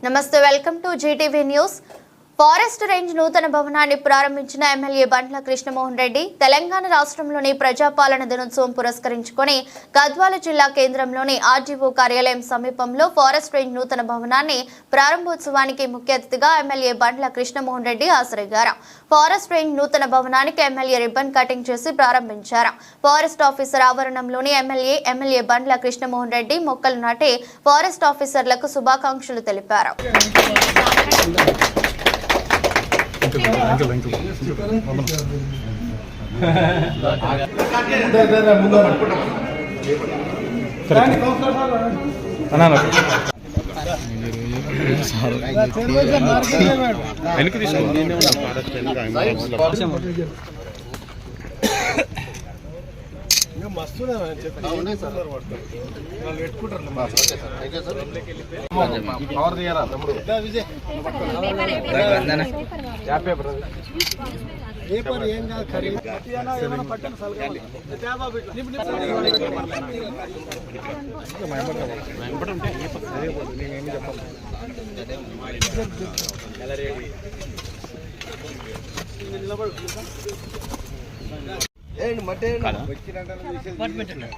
నమస్తే, welcome to GTV news. Forest range నూతన భవనాన్ని ప్రారంభించిన ఎమ్మెల్యే బండ్ల కృష్ణమోహన్ రెడ్డి తెలంగాణ రాష్ట్రంలోని ప్రజాపాలన దినోత్సవం పురస్కరించుకొని గద్వాల జిల్లా కేంద్రంలోని ఆర్డీఓ కార్యాలయం సమీపంలో ఫారెస్ట్ రేంజ్ నూతన భవనాన్ని ప్రారంభోత్సవానికి ముఖ్య అతిథిగా ఎమ్మెల్యే బండ్ల కృష్ణమోహన్ రెడ్డి హాజరయ్యారు. ఫారెస్ట్ రేంజ్ నూతన భవనానికి ఎమ్మెల్యే రిబ్బన్ కటింగ్ చేసి ప్రారంభించారు. Forest officer ఆవరణంలోని MLA Bandla Krishnamohan Reddy మొక్కలు నాటి ఫారెస్ట్ ఆఫీసర్లకు శుభాకాంక్షలు తెలిపారు.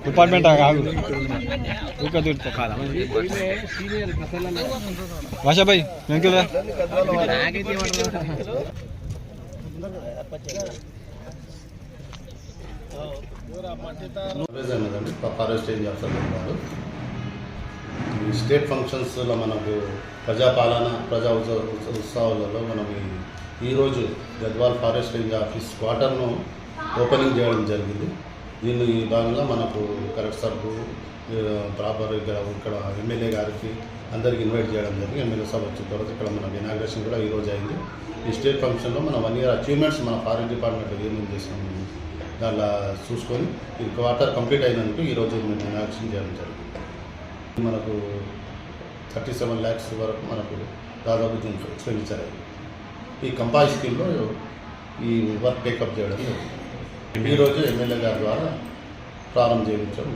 డిపార్ట్మెంట్ భాషాభాయ్ ఫారెస్ట్ రేంజ్ ఆఫీసర్ ఉన్నారు. ఈ స్టేట్ ఫంక్షన్స్లో మనకు ప్రజాపాలన ప్రజా ఉత్సవాలలో మనం ఈరోజు గద్వాల్ ఫారెస్ట్ రేంజ్ ఆఫీస్ క్వార్టర్ను ఓపెనింగ్ చేయడం జరిగింది. దీన్ని భాగంగా మనకు కలెక్టర్కు ప్రాపర్ ఇక్కడ ఎమ్మెల్యే గారికి అందరికీ ఇన్వైట్ చేయడం జరిగింది. ఎమ్మెల్యే సభ వచ్చిన తర్వాత ఇక్కడ మనకు ఇనాగ్రేషన్ కూడా ఈరోజు అయింది. ఈ స్టేట్ ఫంక్షన్లో మనం 1 year అచీవ్మెంట్స్ మన ఫారెస్ట్ డిపార్ట్మెంట్లో ఏమేమి చేసినాము దాంట్లో చూసుకొని ఈ క్వార్టర్ కంప్లీట్ అయినందుకు ఈరోజు మేము ఇనాగ్రేషన్ చేయడం జరిగింది. మనకు 37 lakhs వరకు మనకు దాదాపు ఎక్స్పెండిచర్ అయింది. ఈ కంపాయి స్కీమ్లో ఈ వర్క్ టేకప్ చేయడం జరిగింది. ఈరోజు ఎమ్మెల్యే గారి ద్వారా ప్రారంభం చేయించడం